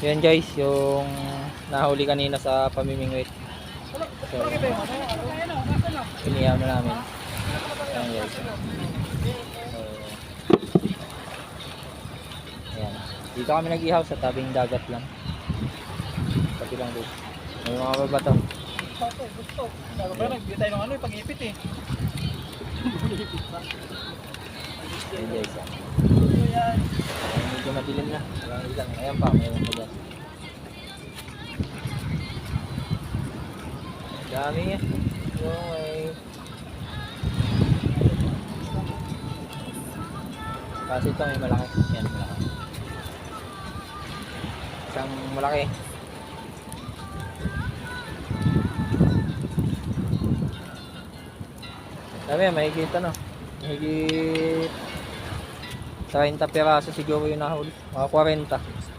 Yan guys, yung nahuli kanina sa pamimingwit. So, inihaw na namin. Yan guys. So, yan. Dito kami nag-ihaw sa tabing dagat lang. Pati lang dito. May mga babato. Gusto. Sabi ba nagbigay tayo ng ano, pag-ipit eh. Yan guys. Yan. Medyo madilim na. Walang ilang. Ayan pa, mayroon pa dyan. Dami eh. Yung may... Kasi ito may malaki. Yan, malaki. Isang malaki. Dami, mahigit ano. Mahigit 30 piraso siguro yung nahuli. Mga 40.